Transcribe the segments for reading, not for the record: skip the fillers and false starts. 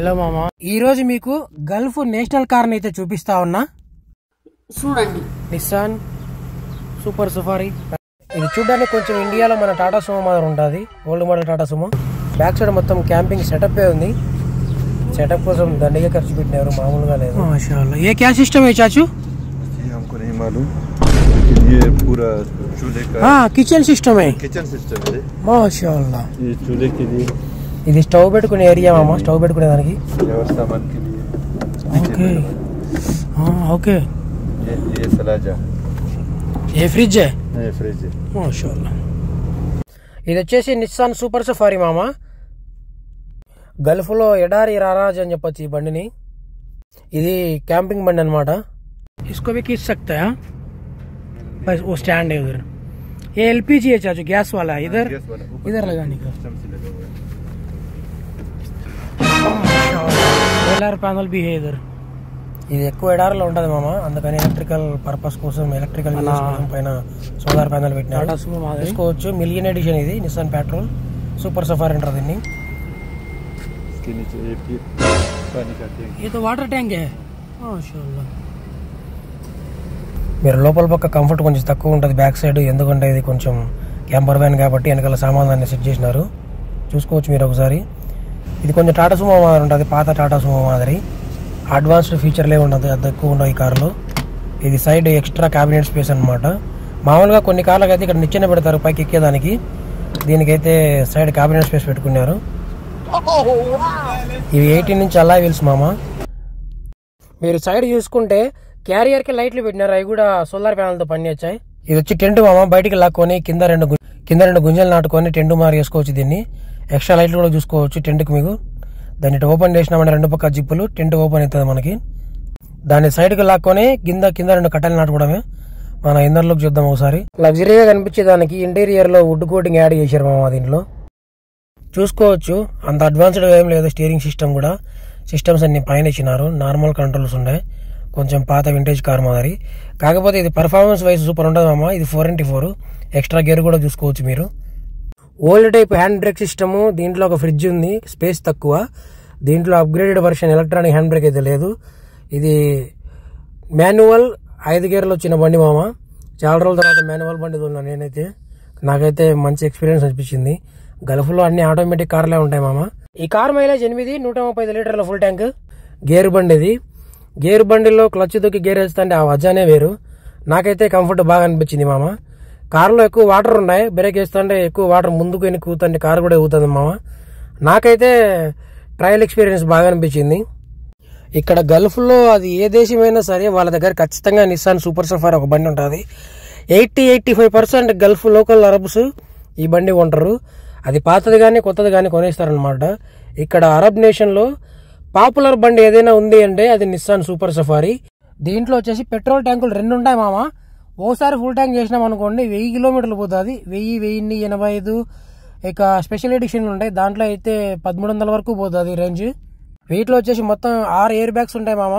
Hello మామా, ఈ రోజు మీకు గల్ఫ్ నేషనల్ కార్ అయితే చూపిస్తా ఉన్నా. చూడండి, నిస్సాన్ సూపర్ సఫారీ. ఇది చూడడానికి కొంచెం ఇండియాలో మన టాటా సుమో మాదిరి ఉంటుంది, old model Tata Sumo. Back side మొత్తం క్యాంపింగ్ సెటప్ ఉంది. సెటప్ కోసం దండిగా ఖర్చు పెట్టినారు, మామూలుగా లేదు. మాషాఅల్లాహ్. ఏ क्या सिस्टम है चाचू? हमको नहीं मालूम, लेकिन ये पूरा चूल्हे का किचन सिस्टम है. किचन सिस्टम है माशाअल्लाह. ये चूल्हे के लिए, ఇది స్టవ్ పెట్టుకునే ఏరియా మామ, స్టవ్ పెట్టుకునే దానికి. और सामान के लिए. Okay okay. ये सलाजा, ఏ ఫ్రిడ్జ్ ये फ्रिज है. మాషాఅల్లాహ్. ఇది వచ్చేసి నిస్సాన్ సూపర్ సఫారీ మామ. గల్ఫ్ లో ఎడారి రారాజ్ అని చెప్పొచ్చు ఈ బండిని. ఇది క్యాంపింగ్ బండి అనమాట. इसको भी खींच सकता है. बस वो स्टैंड है उधर. ये एलपीजी है चाचू, गैस वाला है. इधर इधर लगाने का सोलर पैनल भी है इधर. ఇది ఎక్కువ ఎడారిలో ఉంటుంది మామ, అందుకని ఎలక్ట్రికల్ పర్పస్ కోసం ఎలక్ట్రికల్ పైన సోలార్ ప్యానల్ పెట్టినారు. తీసుకోవచ్చు. మిలియన్ ఎడిషన్ ఇది నిస్సాన్ పెట్రోల్ సూపర్ సఫారీ అంటారు దీన్ని. ఇది వాటర్ ట్యాంక్. మీరు లోపల పక్క కంఫర్ట్ కొంచెం తక్కువ ఉంటుంది బ్యాక్ సైడ్, ఎందుకంటే ఇది కొంచెం క్యాంపర్ వ్యాన్ కాబట్టి వెనకాల సామాన్లన్నీ సెట్ చేసినారు. చూసుకోవచ్చు మీరు ఒకసారి. ఇది కొంచెం టాటా సుమో మాదిరి ఉంటుంది, పాత టాటా సుమో మాదిరి. అడ్వాన్స్డ్ ఫీచర్లే ఉండదు, అది ఎక్కువ ఉండవు ఈ కార్లో. ఇది సైడ్ ఎక్స్ట్రా క్యాబినెట్ స్పేస్ అనమాట. మామూలుగా కొన్ని కార్లకు అయితే ఇక్కడ నిచ్చెన పెడతారు పైకి ఎక్కేదానికి, దీనికైతే సైడ్ క్యాబినెట్ స్పేస్ పెట్టుకున్నారు. ఇవి 18 నుంచి అలా వీల్స్ మామ. మీరు సైడ్ చూసుకుంటే క్యారియర్ కి లైట్లు పెట్టినారు, అవి కూడా సోలార్ ప్యానల్ తో పనిచేస్తాయి. ఇది వచ్చి టెంట్ మామ, బయటికి లాక్కొని కింద రెండు గుంజలు నాటుకొని టెంట్ మారి వేసుకోవచ్చు దీన్ని. ఎక్స్ట్రా లైట్లు కూడా చూసుకోవచ్చు టెంట్ కి. మీకు దాన్ని ఓపెన్ చేసినామంటే రెండు పక్క జిప్పులు, టెంట్ ఓపెన్ అవుతుంది మనకి. దాన్ని సైడ్ కి లాక్కొని కింద రెండు కట్టెలు నాటుకోవడమే. మన ఇన్నర్ లుక్ చూద్దాం ఒకసారి. లగ్జరీగా కనిపించే దానికి ఇంటీరియర్ లో వుడ్ కోటింగ్ యాడ్ చేశారు మామ దీంట్లో. చూసుకోవచ్చు అంత అడ్వాన్స్డ్ ఏం లేదు. స్టీరింగ్ సిస్టమ్ కూడా, సిస్టమ్స్ అన్ని పైన ఇచ్చినారు. నార్మల్ కంట్రోల్స్ ఉన్నాయి, కొంచెం పాత వింటేజ్ కార్ మాదిరి. కాకపోతే ఇది పర్ఫార్మెన్స్ వైజ్ సూపర్ ఉంటుంది మామ. ఇది 4x4 ఎక్స్ట్రా గేర్ కూడా చూసుకోవచ్చు మీరు. Old type hand brake system. దీంట్లో ఒక ఫ్రిడ్జ్ ఉంది, స్పేస్ తక్కువ. దీంట్లో upgraded version electronic hand brake అయితే లేదు. ఇది మాన్యువల్ 5 గేర్లు వచ్చిన బండి మామ. చాలా రోజుల తర్వాత మాన్యువల్ బండి ఉన్నాను నేనైతే. నాకైతే మంచి ఎక్స్పీరియన్స్ అనిపించింది. గల్ఫ్ లో అన్ని ఆటోమేటిక్ కార్లే ఉంటాయి మామ. ఈ కార్ మైలేజ్ 8, 135 లీటర్ల ఫుల్ ట్యాంక్ గేర్ బండి. ఇది గేర్ బండిలో క్లచ్ దొక్కి గేర్ వేస్తుంటే ఆ వజానే వేరు. నాకైతే కంఫర్ట్ బాగా అనిపించింది మామ. కార్లో ఎక్కువ వాటర్ ఉన్నాయి, బ్రేక్ వేస్తుంటే ఎక్కువ వాటర్ ముందుకు వెనక్కి ఊతుంటే కార్ కూడా ఊతుంది మామ. నాకైతే ట్రయల్ ఎక్స్పీరియన్స్ బాగా అనిపించింది. ఇక్కడ గల్ఫ్ లో అది ఏ దేశమైనా సరే వాళ్ళ దగ్గర ఖచ్చితంగా నిస్సాన్ సూపర్ సఫారీ ఒక బండి ఉంటుంది. 80-85% గల్ఫ్ లోకల్ అరబ్స్ ఈ బండి కొంటారు. అది పాతది కానీ కొత్తది కానీ కొనేస్తారనమాట. ఇక్కడ అరబ్ నేషన్ లో పాపులర్ బండి ఏదైనా ఉంది అంటే అది నిస్సాన్ సూపర్ సఫారీ. దీంట్లో వచ్చేసి పెట్రోల్ ట్యాంకులు 2 ఉంటాయి మామ. ఓసారి ఫుల్ ట్యాంక్ చేసినాం అనుకోండి 1000 కిలోమీటర్లు పోతుంది. 1085. ఇక స్పెషల్ ఎడిషన్లు ఉంటాయి, దాంట్లో అయితే 1300 వరకు పోతుంది రేంజ్. వీటిలో వచ్చేసి మొత్తం 6 ఎయిర్ బ్యాగ్స్ ఉంటాయి మామ.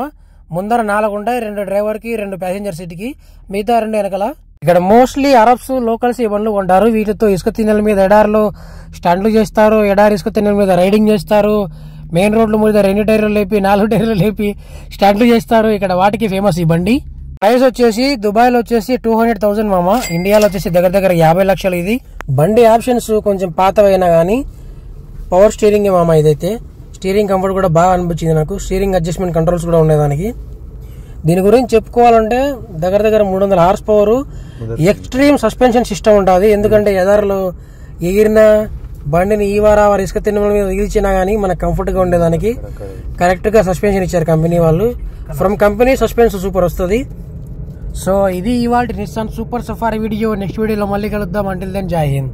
ముందర 4 ఉంటాయి, 2 డ్రైవర్ కి, 2 ప్యాసింజర్ సీట్ కి, మిగతా 2 వెనకాల. ఇక్కడ మోస్ట్లీ అరబ్స్ లోకల్స్ ఈ బండ్లు కొంటారు. వీటితో ఇసుక తిన్నెల మీద ఎడారిలో స్టండ్లు చేస్తారు, ఎడారి ఇసుక తిన్నెల మీద రైడింగ్ చేస్తారు, మెయిన్ రోడ్ల మీద 2 టైర్లు లేపి 4 టైర్లు లేపి స్టంట్లు చేస్తారు. ఇక్కడ వాటికి ఫేమస్ ఈ బండి. ప్రైస్ వచ్చేసి దుబాయ్ లో వచ్చేసి 200,000 మామ. ఇండియాలో వచ్చేసి దగ్గర 50 లక్షలు. ఇది బండి ఆప్షన్స్ కొంచెం పాతవైనా గానీ పవర్ స్టీరింగ్ మామ. ఇదైతే స్టీరింగ్ కంఫర్ట్ కూడా బాగా అనిపించింది నాకు. స్టీరింగ్ అడ్జస్ట్మెంట్ కంట్రోల్స్ కూడా ఉండేదానికి. దీని గురించి చెప్పుకోవాలంటే దగ్గర 300 horse power, extreme suspension system ఉంటుంది. ఎందుకంటే ఎదారిలో ఎగిరిన బండిని ఈ వారు ఇసుక తిన్న మీద ఎగిరిచినా గానీ మనకు కంఫర్ట్ గా ఉండేదానికి కరెక్ట్ గా సస్పెన్షన్ ఇచ్చారు కంపెనీ వాళ్ళు. ఫ్రమ్ కంపెనీ సస్పెన్స్ సూపర్ వస్తుంది. సో ఇది ఇవాళ Nissan super safari video. Next వీడియోలో మళ్ళీ కలుద్దాం. అంటిల్ దెన్ జై హింద్.